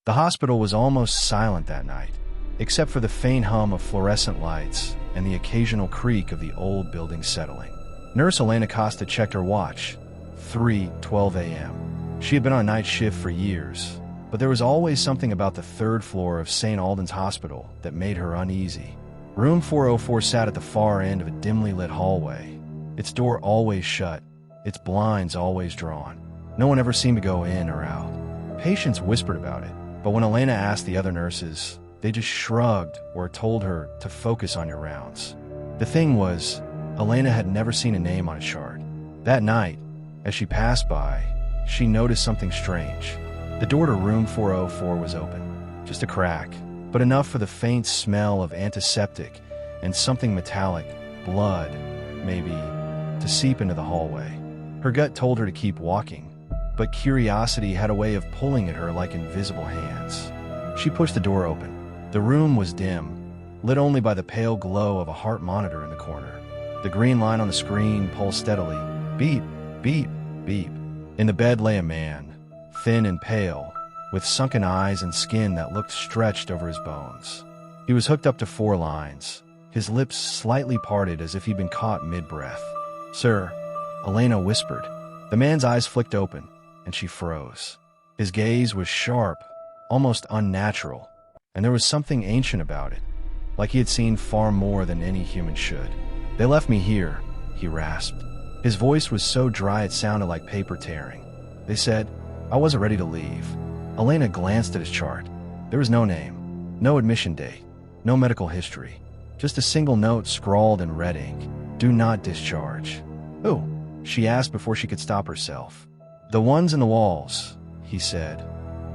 The hospital was almost silent that night, except for the faint hum of fluorescent lights and the occasional creak of the old building settling. Nurse Elena Costa checked her watch. 3:12 a.m. She had been on night shift for years, but there was always something about the third floor of St. Alden's Hospital that made her uneasy. Room 404 sat at the far end of a dimly lit hallway, its door always shut, its blinds always drawn. No one ever seemed to go in or out. Patients whispered about it, but when Elena asked the other nurses, they just shrugged or told her to focus on your rounds. The thing was, Elena had never seen a name on a chart. That night, as she passed by, she noticed something strange. The door to room 404 was open, just a crack, but enough for the faint smell of antiseptic and something metallic, blood, maybe, to seep into the hallway. Her gut told her to keep walking, but curiosity had a way of pulling at her like invisible hands. She pushed the door open. The room was dim, lit only by the pale glow of a heart monitor in the corner. The green line on the screen pulsed steadily. Beep, beep, beep. In the bed lay a man, thin and pale, with sunken eyes and skin that looked stretched over his bones. He was hooked up to 4 lines, his lips slightly parted as if he'd been caught mid-breath. "Sir," Elena whispered. The man's eyes flicked open, and she froze. His gaze was sharp, almost unnatural, and there was something ancient about it, like he had seen far more than any human should. "They left me here," he rasped. His voice was so dry it sounded like paper tearing. "They said I wasn't ready to leave." Elena glanced at his chart. There was no name, no admission date, no medical history, just a single note scrawled in red ink. "Do not discharge." "Who?" she asked before she could stop herself. "The ones in the walls," he said,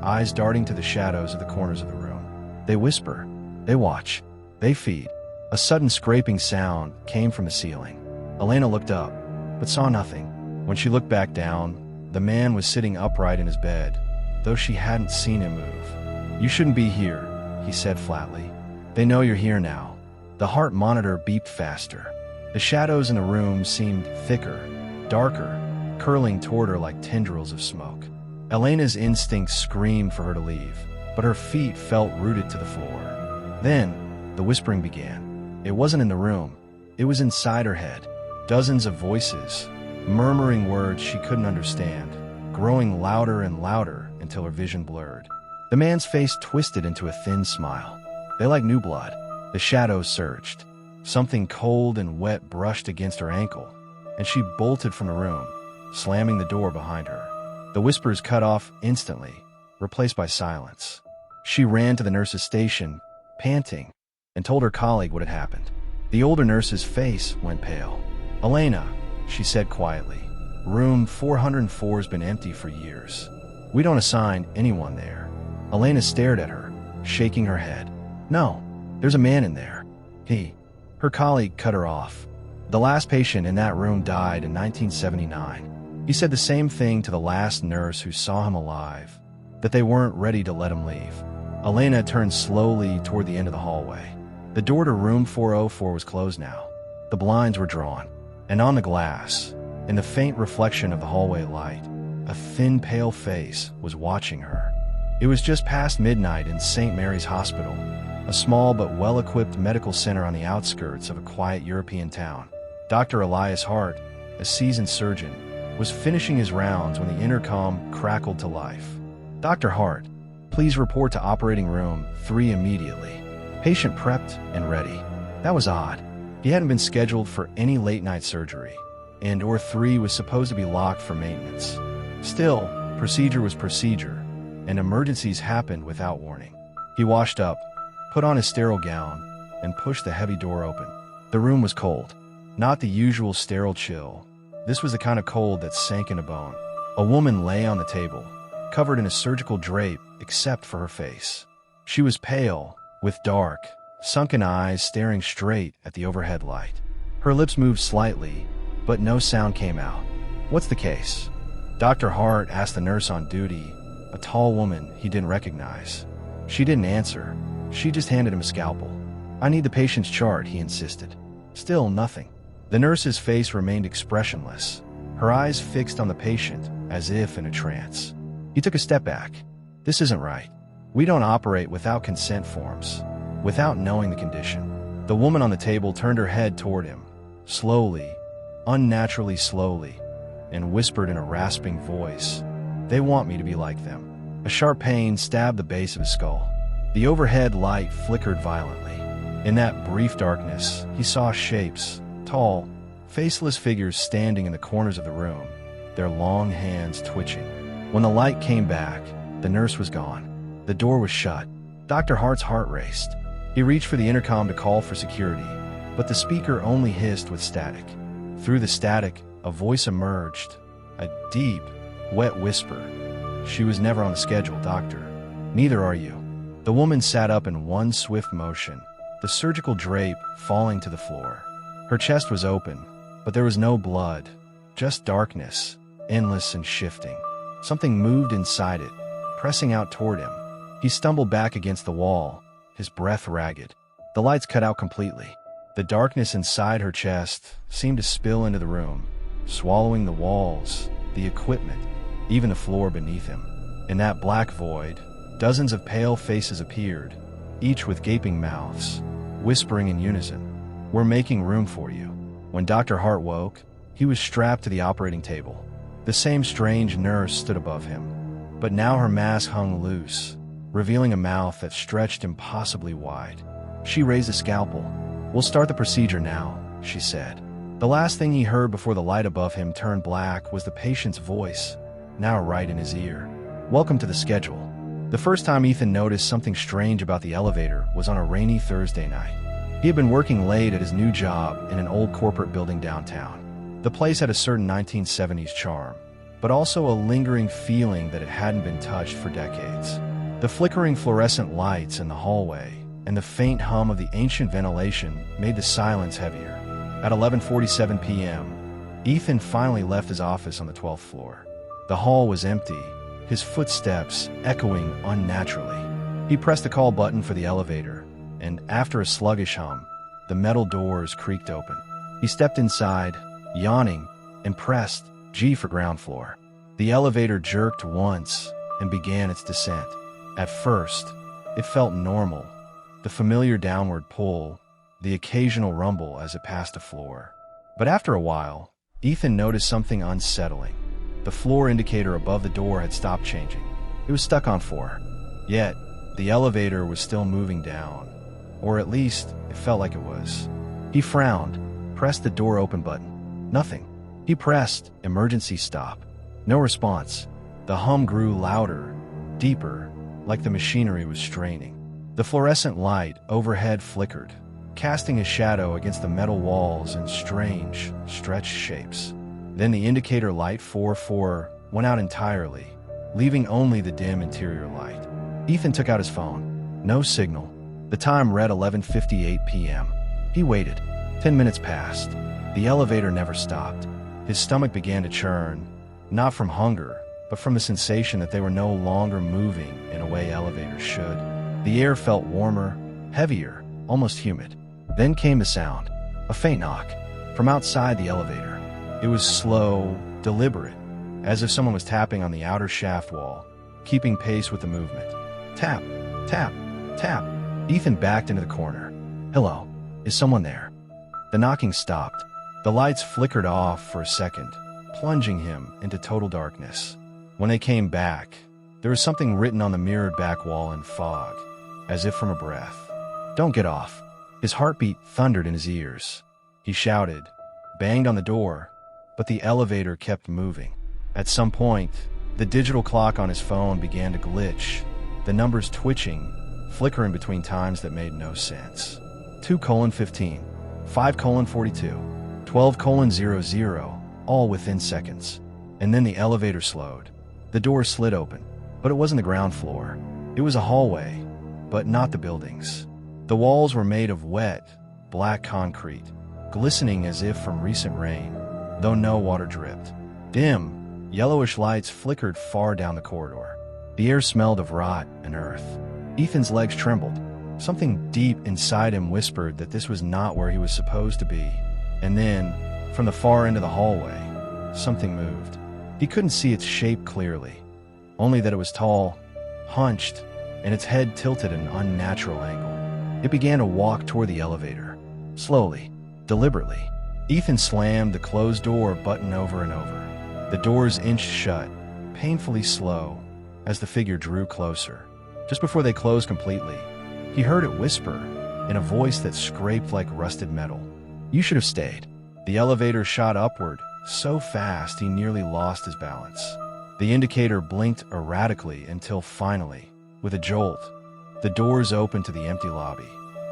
eyes darting to the shadows of the corners of the room. "They whisper, they watch, they feed." A sudden scraping sound came from the ceiling. Elena looked up, but saw nothing. When she looked back down, the man was sitting upright in his bed, though she hadn't seen him move. "You shouldn't be here," he said flatly. "They know you're here now." The heart monitor beeped faster. The shadows in the room seemed thicker, darker, curling toward her like tendrils of smoke. Elena's instincts screamed for her to leave, but her feet felt rooted to the floor. Then, the whispering began. It wasn't in the room. It was inside her head. Dozens of voices, murmuring words she couldn't understand, growing louder and louder until her vision blurred. The man's face twisted into a thin smile. "They like new blood." The shadows surged. Something cold and wet brushed against her ankle, and she bolted from the room, slamming the door behind her. The whispers cut off instantly, replaced by silence. She ran to the nurse's station, panting, and told her colleague what had happened. The older nurse's face went pale. "Elena," she said quietly, "room 404's been empty for years. We don't assign anyone there." Elena stared at her, shaking her head. "No, there's a man in there. Her colleague cut her off. "The last patient in that room died in 1979. He said the same thing to the last nurse who saw him alive, that they weren't ready to let him leave." Elena turned slowly toward the end of the hallway. The door to room 404 was closed now. The blinds were drawn, and on the glass, in the faint reflection of the hallway light, a thin, pale face was watching her. It was just past midnight in St. Mary's Hospital, a small but well-equipped medical center on the outskirts of a quiet European town. Dr. Elias Hart, a seasoned surgeon, was finishing his rounds when the intercom crackled to life. "Dr. Hart, please report to operating room 3 immediately." Patient prepped and ready. That was odd. He hadn't been scheduled for any late-night surgery, and or 3 was supposed to be locked for maintenance. Still, procedure was procedure, and emergencies happened without warning. He washed up, put on his sterile gown, and pushed the heavy door open. The room was cold. Not the usual sterile chill. This was the kind of cold that sank into bone. A woman lay on the table, covered in a surgical drape except for her face. She was pale, with dark, sunken eyes staring straight at the overhead light. Her lips moved slightly, but no sound came out. "What's the case?" Dr. Hart asked the nurse on duty, a tall woman he didn't recognize. She didn't answer. She just handed him a scalpel. "I need the patient's chart," he insisted. Still nothing. The nurse's face remained expressionless, her eyes fixed on the patient as if in a trance. He took a step back. "This isn't right." We don't operate without consent forms, without knowing the condition. The woman on the table turned her head toward him, slowly, unnaturally slowly, and whispered in a rasping voice, "They want me to be like them." A sharp pain stabbed the base of his skull. The overhead light flickered violently. In that brief darkness, he saw shapes, tall, faceless figures standing in the corners of the room, their long hands twitching. When the light came back, the nurse was gone. The door was shut. Dr. Hart's heart raced. He reached for the intercom to call for security, but the speaker only hissed with static. Through the static, a voice emerged, a deep, wet whisper. "She was never on the schedule, doctor. Neither are you." The woman sat up in one swift motion, the surgical drape falling to the floor. Her chest was open, but there was no blood, just darkness, endless and shifting. Something moved inside it, pressing out toward him. He stumbled back against the wall, his breath ragged. The lights cut out completely. The darkness inside her chest seemed to spill into the room, swallowing the walls, the equipment, even the floor beneath him. In that black void, dozens of pale faces appeared, each with gaping mouths, whispering in unison, "We're making room for you." When Dr. Hart woke, he was strapped to the operating table. The same strange nurse stood above him, but now her mask hung loose, revealing a mouth that stretched impossibly wide. She raised a scalpel. "We'll start the procedure now," she said. The last thing he heard before the light above him turned black was the patient's voice, now right in his ear. "Welcome to the schedule." The first time Ethan noticed something strange about the elevator was on a rainy Thursday night. He had been working late at his new job in an old corporate building downtown. The place had a certain 1970s charm, but also a lingering feeling that it hadn't been touched for decades. The flickering fluorescent lights in the hallway and the faint hum of the ancient ventilation made the silence heavier. At 11:47 p.m., Ethan finally left his office on the 12th floor. The hall was empty, his footsteps echoing unnaturally. He pressed the call button for the elevator, and after a sluggish hum, the metal doors creaked open. He stepped inside, yawning, and pressed G for ground floor. The elevator jerked once and began its descent. At first, it felt normal, the familiar downward pull, the occasional rumble as it passed a floor. But after a while, Ethan noticed something unsettling. The floor indicator above the door had stopped changing. It was stuck on 4. Yet, the elevator was still moving down, or at least it felt like it was. He frowned, pressed the door open button. Nothing. He pressed emergency stop. No response. The hum grew louder, deeper, like the machinery was straining. The fluorescent light overhead flickered, casting a shadow against the metal walls in strange, stretched shapes. Then the indicator light 4 went out entirely, leaving only the dim interior light. Ethan took out his phone. No signal. The time read 11:58 p.m. He waited. 10 minutes passed. The elevator never stopped. His stomach began to churn, not from hunger, but from the sensation that they were no longer moving in a way elevators should. The air felt warmer, heavier, almost humid. Then came the sound, a faint knock, from outside the elevator. It was slow, deliberate, as if someone was tapping on the outer shaft wall, keeping pace with the movement. Tap, tap, tap. Ethan backed into the corner. "Hello, is someone there?" The knocking stopped. The lights flickered off for a second, plunging him into total darkness. When they came back, there was something written on the mirrored back wall in fog, as if from a breath. "Don't get off." His heartbeat thundered in his ears. He shouted, banged on the door, but the elevator kept moving. At some point, the digital clock on his phone began to glitch, the numbers twitching, flickering between times that made no sense. 2:15, 5:42, 12:00, all within seconds. And then the elevator slowed. The door slid open, but it wasn't the ground floor. It was a hallway, but not the buildings. The walls were made of wet, black concrete, glistening as if from recent rain, though no water dripped. Dim, yellowish lights flickered far down the corridor. The air smelled of rot and earth. Ethan's legs trembled. Something deep inside him whispered that this was not where he was supposed to be. And then, from the far end of the hallway, something moved. He couldn't see its shape clearly, only that it was tall, hunched, and its head tilted at an unnatural angle. It began to walk toward the elevator. Slowly, deliberately. Ethan slammed the closed door button over and over. The doors inched shut, painfully slow, as the figure drew closer. Just before they closed completely, he heard it whisper, in a voice that scraped like rusted metal. "You should have stayed." The elevator shot upward, so fast he nearly lost his balance. The indicator blinked erratically until finally, with a jolt, the doors opened to the empty lobby.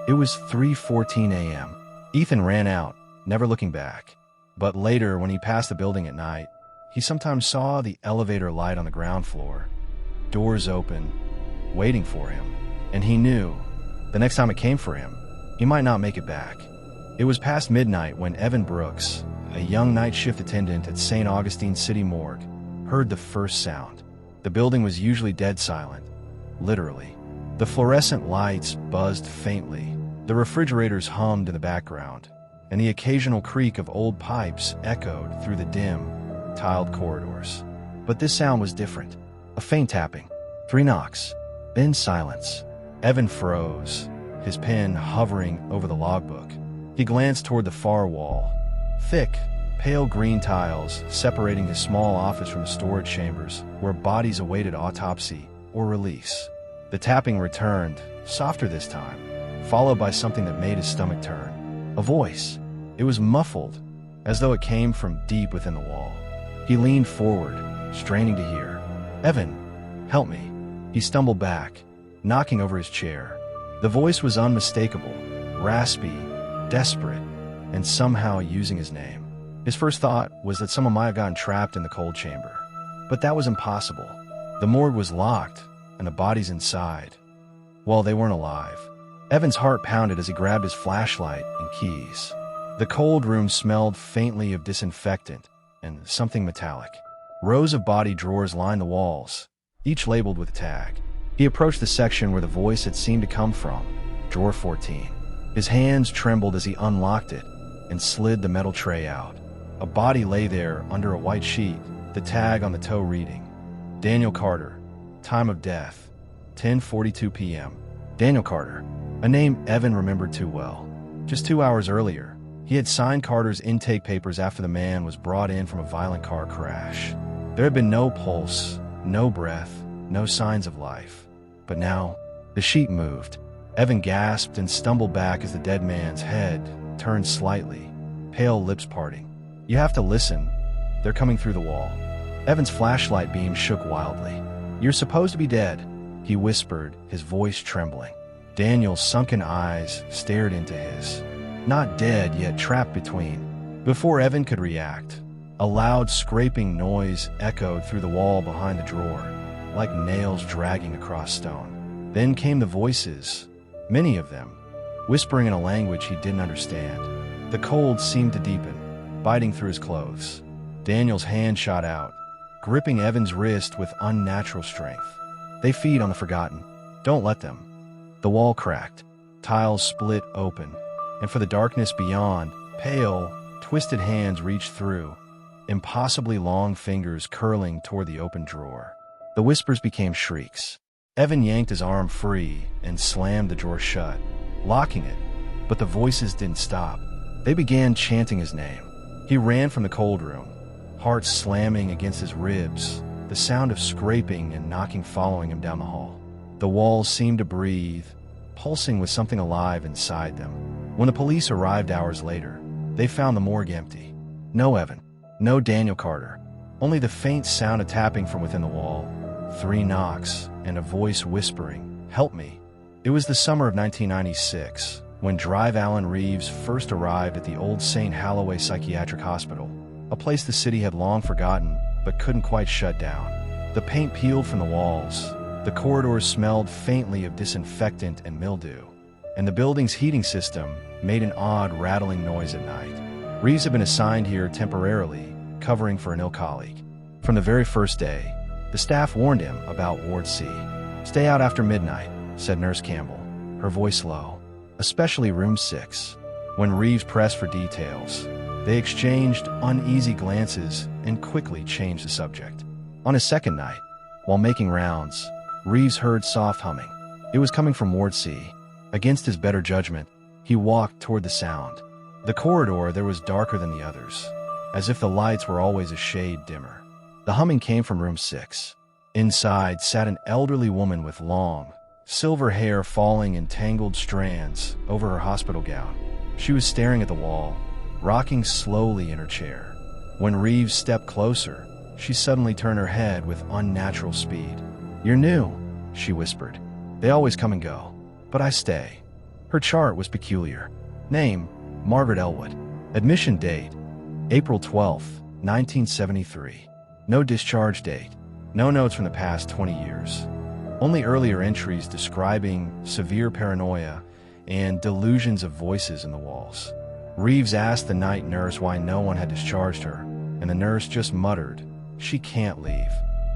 It was 3:14 a.m. Ethan ran out, never looking back. But later, when he passed the building at night, he sometimes saw the elevator light on the ground floor, doors open, waiting for him. And he knew, the next time it came for him, he might not make it back. It was past midnight when Evan Brooks, a young night shift attendant at St. Augustine City Morgue, heard the first sound. The building was usually dead silent, literally. The fluorescent lights buzzed faintly, the refrigerators hummed in the background, and the occasional creak of old pipes echoed through the dim, tiled corridors. But this sound was different. A faint tapping, 3 knocks, then silence. Evan froze, his pen hovering over the logbook. He glanced toward the far wall. Thick, pale green tiles separating his small office from the storage chambers where bodies awaited autopsy or release. The tapping returned, softer this time, followed by something that made his stomach turn. A voice. It was muffled, as though it came from deep within the wall. He leaned forward, straining to hear. "Evan, help me." He stumbled back, knocking over his chair. The voice was unmistakable, raspy, desperate, and somehow using his name. His first thought was that someone might have gotten trapped in the cold chamber. But that was impossible. The morgue was locked, and the bodies inside, well, they weren't alive. Evan's heart pounded as he grabbed his flashlight and keys. The cold room smelled faintly of disinfectant and something metallic. Rows of body drawers lined the walls, each labeled with a tag. He approached the section where the voice had seemed to come from, drawer 14. His hands trembled as he unlocked it and slid the metal tray out. A body lay there under a white sheet, the tag on the toe reading, Daniel Carter, time of death, 10:42 p.m. Daniel Carter, a name Evan remembered too well. Just 2 hours earlier, he had signed Carter's intake papers after the man was brought in from a violent car crash. There had been no pulse, no breath, no signs of life. But now, the sheet moved. Evan gasped and stumbled back as the dead man's head turned slightly, pale lips parting. "You have to listen. They're coming through the wall." Evan's flashlight beam shook wildly. "You're supposed to be dead," he whispered, his voice trembling. Daniel's sunken eyes stared into his. Not dead, yet trapped between. Before Evan could react, a loud scraping noise echoed through the wall behind the drawer, like nails dragging across stone. Then came the voices, many of them, whispering in a language he didn't understand. The cold seemed to deepen, biting through his clothes. Daniel's hand shot out, gripping Evan's wrist with unnatural strength. "They feed on the forgotten. Don't let them." The wall cracked, tiles split open, and for the darkness beyond, pale, twisted hands reached through, impossibly long fingers curling toward the open drawer. The whispers became shrieks. Evan yanked his arm free and slammed the drawer shut, locking it, but the voices didn't stop. They began chanting his name. He ran from the cold room, heart slamming against his ribs, the sound of scraping and knocking following him down the hall. The walls seemed to breathe, pulsing with something alive inside them. When the police arrived hours later, they found the morgue empty. No Evan, no Daniel Carter, only the faint sound of tapping from within the wall, 3 knocks, and a voice whispering, "Help me." It was the summer of 1996, when Drive Alan Reeves first arrived at the old St. Halloway Psychiatric Hospital, a place the city had long forgotten but couldn't quite shut down. The paint peeled from the walls, the corridors smelled faintly of disinfectant and mildew, and the building's heating system made an odd rattling noise at night. Reeves had been assigned here temporarily, covering for an ill colleague. From the very first day, the staff warned him about Ward C. "Stay out after midnight," said Nurse Campbell, her voice low, "especially room 6. When Reeves pressed for details, they exchanged uneasy glances and quickly changed the subject. On his second night, while making rounds, Reeves heard soft humming, It was coming from Ward C. Against his better judgment, he walked toward the sound. The corridor there was darker than the others, as if the lights were always a shade dimmer. The humming came from room 6. Inside sat an elderly woman with long, silver hair falling in tangled strands over her hospital gown. She was staring at the wall, rocking slowly in her chair. When Reeves stepped closer, she suddenly turned her head with unnatural speed. "You're new," she whispered. "They always come and go, but I stay." Her chart was peculiar. Name, Margaret Elwood. Admission date, April 12, 1973. No discharge date. No notes from the past 20 years. Only earlier entries describing severe paranoia and delusions of voices in the walls. Reeves asked the night nurse why no one had discharged her, and the nurse just muttered, "She can't leave."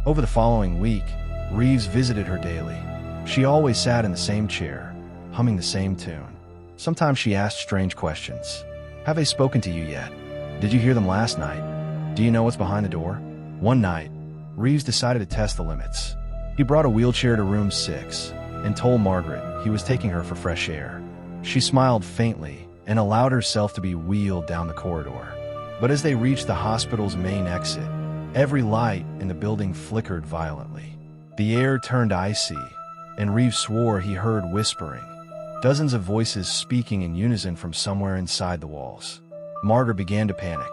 Over the following week, Reeves visited her daily. She always sat in the same chair, humming the same tune. Sometimes she asked strange questions. "Have they spoken to you yet? Did you hear them last night? Do you know what's behind the door?" One night, Reeves decided to test the limits. He brought a wheelchair to room 6 and told Margaret he was taking her for fresh air. She smiled faintly and allowed herself to be wheeled down the corridor. But as they reached the hospital's main exit, every light in the building flickered violently. The air turned icy, and Reeves swore he heard whispering, dozens of voices speaking in unison from somewhere inside the walls. Margaret began to panic.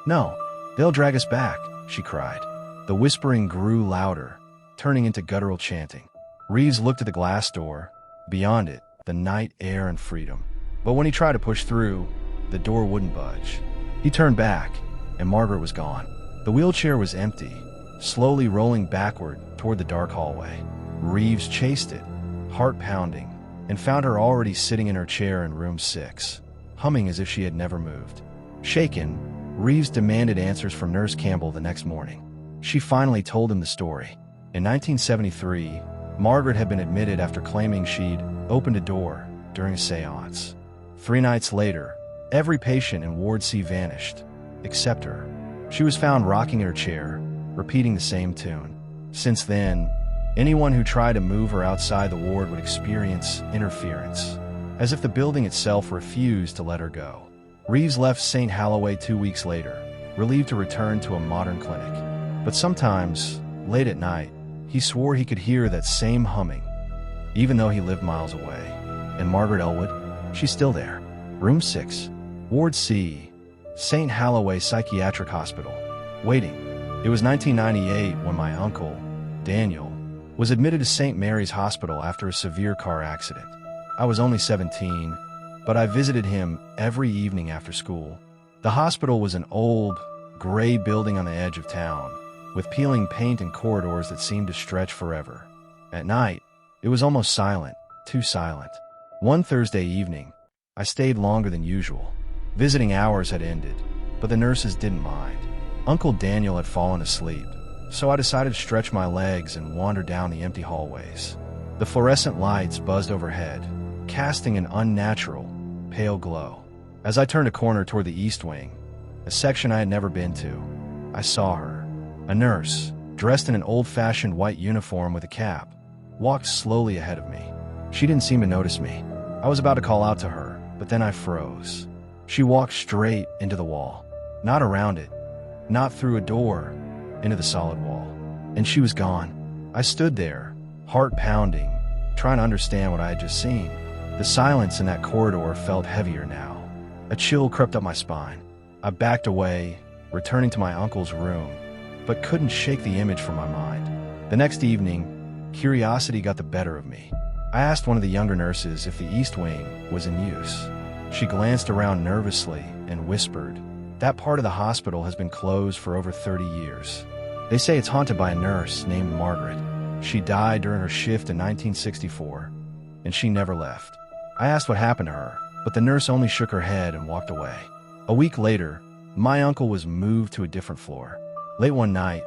"No, they'll drag us back," she cried. The whispering grew louder, turning into guttural chanting. Reeves looked at the glass door. Beyond it, the night air and freedom. But when he tried to push through, the door wouldn't budge. He turned back, and Margaret was gone. The wheelchair was empty, slowly rolling backward toward the dark hallway. Reeves chased it, heart pounding, and found her already sitting in her chair in room 6, humming as if she had never moved. Shaken, Reeves demanded answers from Nurse Campbell the next morning. She finally told him the story. In 1973, Margaret had been admitted after claiming she'd opened a door during a seance. 3 nights later, every patient in Ward C vanished, except her. She was found rocking in her chair, repeating the same tune. Since then, anyone who tried to move her outside the ward would experience interference, as if the building itself refused to let her go. Reeves left St. Halloway 2 weeks later, relieved to return to a modern clinic. But sometimes, late at night, he swore he could hear that same humming, even though he lived miles away. And Margaret Elwood? She's still there. Room 6, Ward C, St. Halloway Psychiatric Hospital. Waiting. It was 1998 when my uncle, Daniel, was admitted to St. Mary's Hospital after a severe car accident. I was only 17, but I visited him every evening after school. The hospital was an old, gray building on the edge of town, with peeling paint and corridors that seemed to stretch forever. At night, it was almost silent, too silent. One Thursday evening, I stayed longer than usual. Visiting hours had ended, but the nurses didn't mind. Uncle Daniel had fallen asleep, so I decided to stretch my legs and wander down the empty hallways. The fluorescent lights buzzed overhead, casting an unnatural, pale glow. As I turned a corner toward the east wing, a section I had never been to, I saw her. A nurse, dressed in an old-fashioned white uniform with a cap, walked slowly ahead of me. She didn't seem to notice me. I was about to call out to her, but then I froze. She walked straight into the wall, not around it, not through a door, into the solid wall. And she was gone. I stood there, heart pounding, trying to understand what I had just seen. The silence in that corridor felt heavier now. A chill crept up my spine. I backed away, returning to my uncle's room, but couldn't shake the image from my mind. The next evening, curiosity got the better of me. I asked one of the younger nurses if the East Wing was in use. She glanced around nervously and whispered, "That part of the hospital has been closed for over 30 years. They say it's haunted by a nurse named Margaret. She died during her shift in 1964, and she never left." I asked what happened to her, but the nurse only shook her head and walked away. A week later, my uncle was moved to a different floor. Late one night,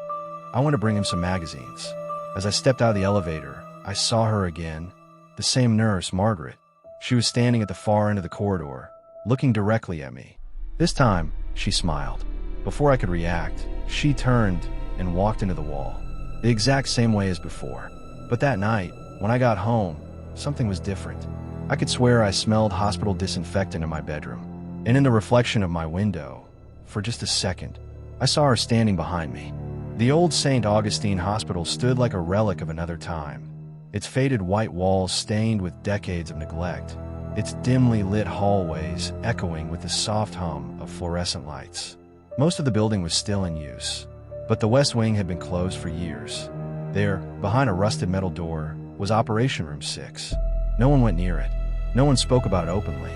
I went to bring him some magazines. As I stepped out of the elevator, I saw her again, the same nurse, Margaret. She was standing at the far end of the corridor, looking directly at me. This time, she smiled. Before I could react, she turned and walked into the wall, the exact same way as before. But that night, when I got home, something was different. I could swear I smelled hospital disinfectant in my bedroom. And in the reflection of my window, for just a second, I saw her standing behind me. The old St. Augustine Hospital stood like a relic of another time, its faded white walls stained with decades of neglect, its dimly lit hallways echoing with the soft hum of fluorescent lights. Most of the building was still in use, but the West Wing had been closed for years. There, behind a rusted metal door, was Operation Room 6. No one went near it. No one spoke about it openly.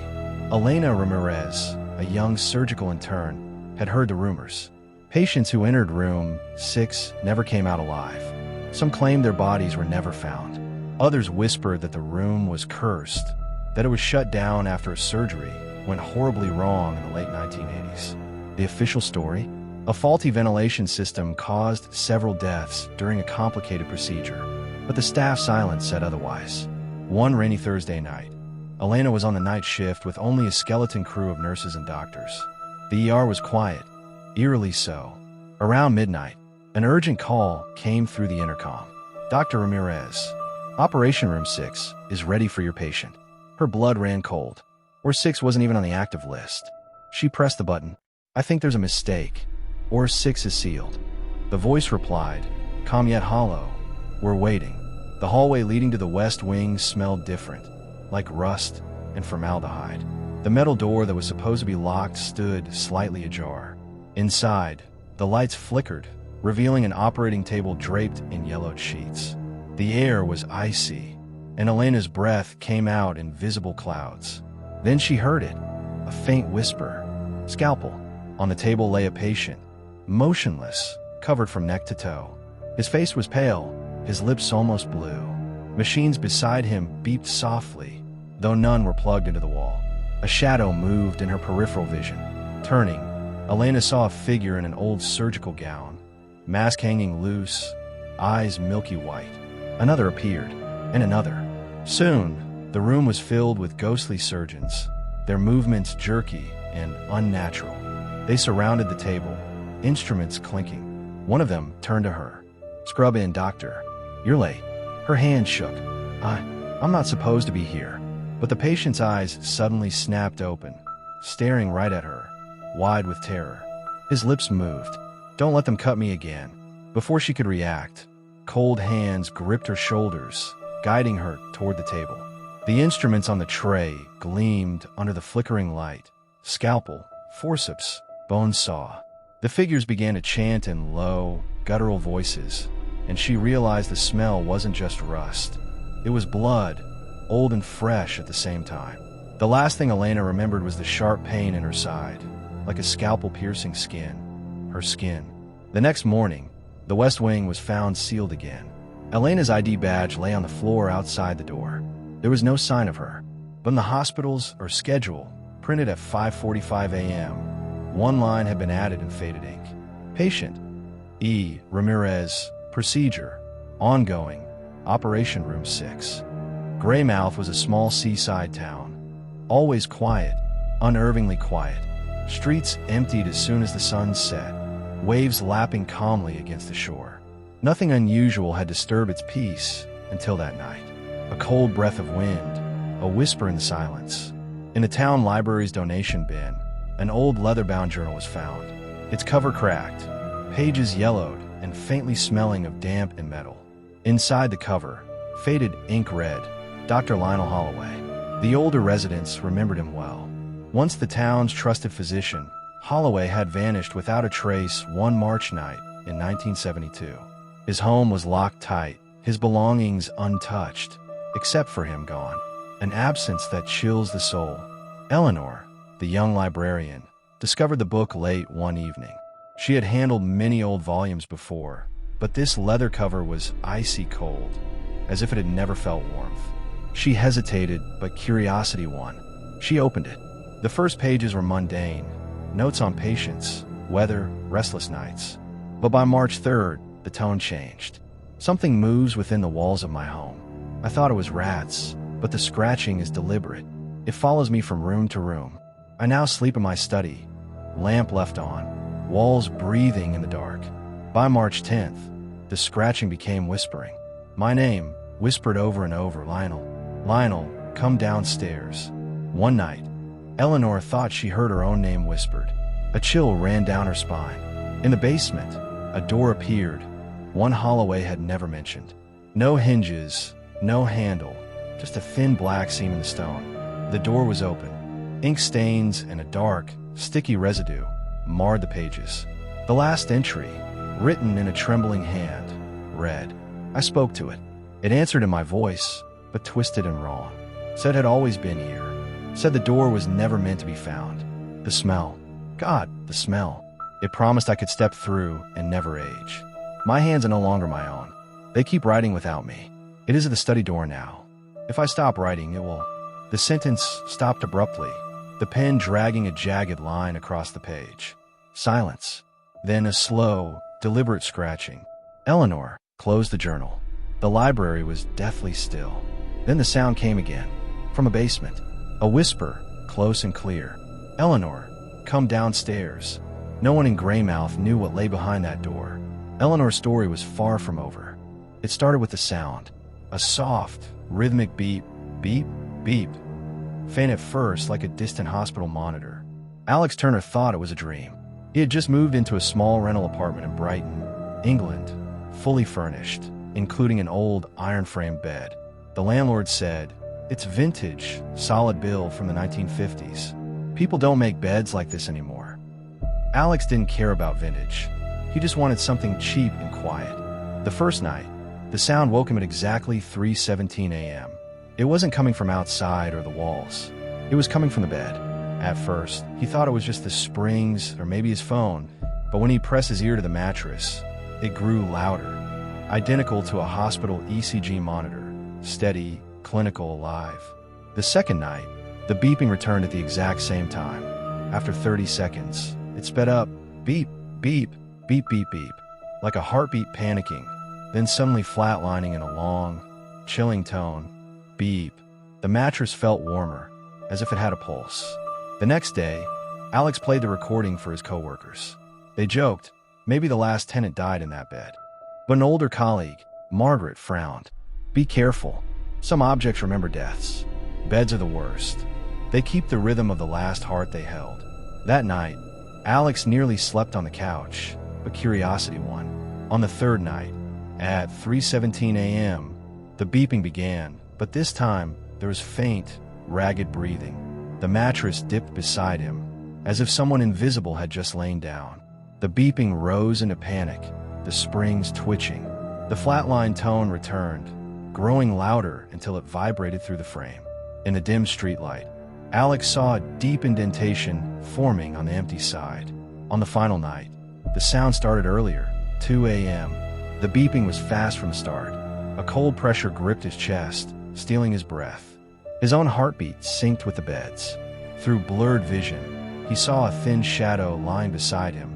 Elena Ramirez, a young surgical intern, had heard the rumors. Patients who entered Room 6 never came out alive. Some claimed their bodies were never found. Others whispered that the room was cursed, that it was shut down after a surgery went horribly wrong in the late 1980s. The official story? A faulty ventilation system caused several deaths during a complicated procedure, but the staff silence said otherwise. One rainy Thursday night, Elena was on the night shift with only a skeleton crew of nurses and doctors. The ER was quiet, eerily so. Around midnight, an urgent call came through the intercom. Dr. Ramirez, Operation Room 6 is ready for your patient. Her blood ran cold. Or 6 wasn't even on the active list. She pressed the button. I think there's a mistake. Or 6 is sealed. The voice replied, calm yet hollow. We're waiting. The hallway leading to the West Wing smelled different, like rust and formaldehyde. The metal door that was supposed to be locked stood slightly ajar. Inside, the lights flickered, revealing an operating table draped in yellowed sheets. The air was icy, and Elena's breath came out in visible clouds. Then she heard it, a faint whisper. Scalpel. On the table lay a patient, motionless, covered from neck to toe. His face was pale, his lips almost blue. Machines beside him beeped softly, though none were plugged into the wall. A shadow moved in her peripheral vision. Turning, Elena saw a figure in an old surgical gown, mask hanging loose, eyes milky white. Another appeared, and another. Soon, the room was filled with ghostly surgeons, their movements jerky and unnatural. They surrounded the table, instruments clinking. One of them turned to her. Scrub in, doctor. You're late. Her hand shook. I'm not supposed to be here. But the patient's eyes suddenly snapped open, staring right at her, wide with terror. His lips moved. Don't let them cut me again. Before she could react, cold hands gripped her shoulders, guiding her toward the table. The instruments on the tray gleamed under the flickering light. Scalpel, forceps, bone saw. The figures began to chant in low, guttural voices, and she realized the smell wasn't just rust. It was blood, old and fresh at the same time. The last thing Elena remembered was the sharp pain in her side, like a scalpel piercing skin. Her skin. The next morning, the West Wing was found sealed again. Elena's ID badge lay on the floor outside the door. There was no sign of her, but in the hospital's schedule, printed at 5:45 a.m., one line had been added in faded ink. Patient E. Ramirez, procedure, ongoing, Operation Room 6. Greymouth was a small seaside town. Always quiet, unnervingly quiet. Streets emptied as soon as the sun set, waves lapping calmly against the shore. Nothing unusual had disturbed its peace until that night. A cold breath of wind, a whisper in the silence. In the town library's donation bin, an old leather-bound journal was found. Its cover cracked, pages yellowed and faintly smelling of damp and metal. Inside the cover, faded ink read, Dr. Lionel Holloway. The older residents remembered him well. Once the town's trusted physician, Holloway had vanished without a trace one March night in 1972. His home was locked tight, his belongings untouched, except for him gone. An absence that chills the soul. Eleanor, the young librarian, discovered the book late one evening. She had handled many old volumes before, but this leather cover was icy cold, as if it had never felt warmth. She hesitated, but curiosity won. She opened it. The first pages were mundane, notes on patients, weather, restless nights. But by March 3rd, the tone changed. Something moves within the walls of my home. I thought it was rats, but the scratching is deliberate. It follows me from room to room. I now sleep in my study, lamp left on, walls breathing in the dark. By March 10th, the scratching became whispering. My name, whispered over and over, Lionel. "Lionel, come downstairs." One night, Eleanor thought she heard her own name whispered. A chill ran down her spine. In the basement, a door appeared, one Holloway had never mentioned. No hinges, no handle, just a thin black seam in the stone. The door was open. Ink stains and a dark, sticky residue marred the pages. The last entry, written in a trembling hand, read. I spoke to it. It answered in my voice, but twisted and wrong. Said it had always been here. Said the door was never meant to be found. The smell. God, the smell. It promised I could step through and never age. My hands are no longer my own. They keep writing without me. It is at the study door now. If I stop writing, it will... The sentence stopped abruptly, the pen dragging a jagged line across the page. Silence. Then a slow, deliberate scratching. Eleanor closed the journal. The library was deathly still. Then the sound came again, from a basement. A whisper, close and clear. Eleanor, come downstairs. No one in Greymouth knew what lay behind that door. Eleanor's story was far from over. It started with a sound. A soft, rhythmic beep, beep, beep. Faint at first, like a distant hospital monitor. Alex Turner thought it was a dream. He had just moved into a small rental apartment in Brighton, England, fully furnished, including an old iron-frame bed. The landlord said, "It's vintage, solid build from the 1950s. People don't make beds like this anymore." Alex didn't care about vintage. He just wanted something cheap and quiet. The first night, the sound woke him at exactly 3:17 a.m. It wasn't coming from outside or the walls. It was coming from the bed. At first, he thought it was just the springs or maybe his phone, but when he pressed his ear to the mattress, it grew louder, identical to a hospital ECG monitor, steady, clinical, alive. The second night, the beeping returned at the exact same time. After 30 seconds, it sped up, beep, beep, beep, beep, beep, like a heartbeat panicking, then suddenly flatlining in a long, chilling tone, beep. The mattress felt warmer, as if it had a pulse. The next day, Alex played the recording for his coworkers. They joked, maybe the last tenant died in that bed. But an older colleague, Margaret, frowned. Be careful. Some objects remember deaths. Beds are the worst. They keep the rhythm of the last heart they held. That night, Alex nearly slept on the couch, but curiosity won. On the third night, at 3:17 a.m., the beeping began, but this time there was faint, ragged breathing. The mattress dipped beside him, as if someone invisible had just lain down. The beeping rose into panic, the springs twitching. The flatline tone returned, growing louder until it vibrated through the frame. In the dim streetlight, Alex saw a deep indentation forming on the empty side. On the final night, the sound started earlier, 2 a.m. The beeping was fast from the start. A cold pressure gripped his chest, stealing his breath. His own heartbeat synced with the bed's. Through blurred vision, he saw a thin shadow lying beside him,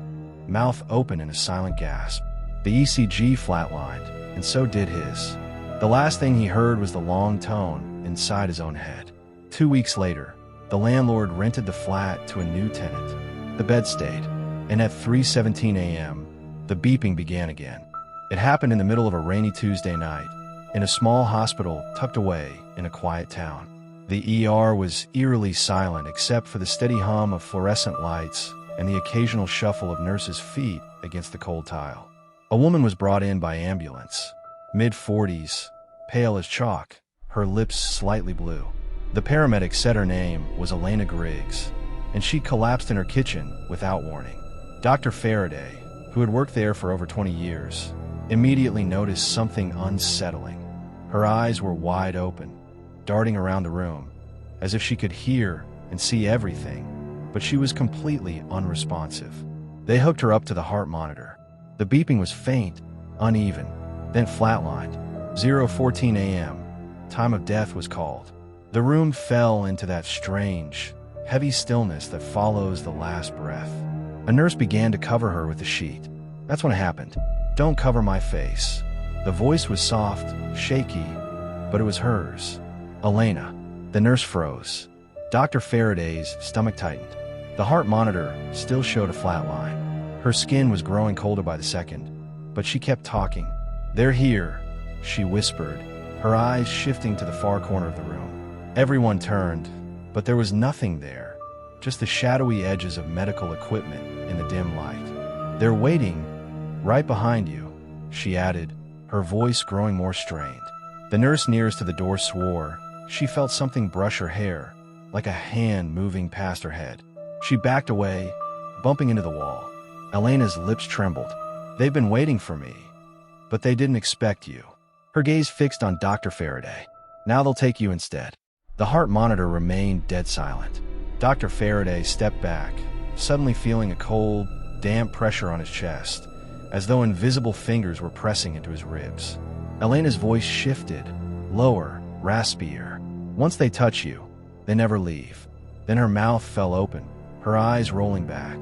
mouth open in a silent gasp. The ECG flatlined, and so did his. The last thing he heard was the long tone inside his own head. 2 weeks later, the landlord rented the flat to a new tenant. The bed stayed, and at 3:17 a.m., the beeping began again. It happened in the middle of a rainy Tuesday night, in a small hospital tucked away in a quiet town. The ER was eerily silent except for the steady hum of fluorescent lights and the occasional shuffle of nurses' feet against the cold tile. A woman was brought in by ambulance, mid-40s, pale as chalk, her lips slightly blue. The paramedic said her name was Elena Griggs, and she collapsed in her kitchen without warning. Dr. Faraday, who had worked there for over 20 years, immediately noticed something unsettling. Her eyes were wide open, darting around the room, as if she could hear and see everything, but she was completely unresponsive. They hooked her up to the heart monitor. The beeping was faint, uneven, then flatlined. 0:14 a.m. Time of death was called. The room fell into that strange, heavy stillness that follows the last breath. A nurse began to cover her with a sheet. That's when it happened. "Don't cover my face." The voice was soft, shaky, but it was hers. "Elena." The nurse froze. Dr. Faraday's stomach tightened. The heart monitor still showed a flat line. Her skin was growing colder by the second, but she kept talking. "They're here," she whispered, her eyes shifting to the far corner of the room. Everyone turned, but there was nothing there, just the shadowy edges of medical equipment in the dim light. "They're waiting right behind you," she added, her voice growing more strained. The nurse nearest to the door swore. She felt something brush her hair, like a hand moving past her head. She backed away, bumping into the wall. Elena's lips trembled. "They've been waiting for me, but they didn't expect you." Her gaze fixed on Dr. Faraday. "Now they'll take you instead." The heart monitor remained dead silent. Dr. Faraday stepped back, suddenly feeling a cold, damp pressure on his chest, as though invisible fingers were pressing into his ribs. Elena's voice shifted, lower, raspier. "Once they touch you, they never leave." Then her mouth fell open, her eyes rolling back.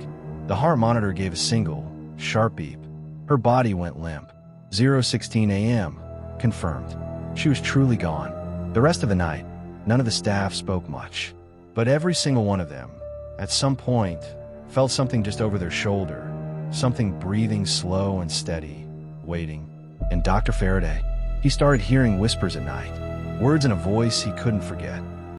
The heart monitor gave a single, sharp beep. Her body went limp. 0:16 a.m., confirmed. She was truly gone. The rest of the night, none of the staff spoke much. But every single one of them, at some point, felt something just over their shoulder, something breathing slow and steady, waiting. And Dr. Faraday, he started hearing whispers at night, words in a voice he couldn't forget.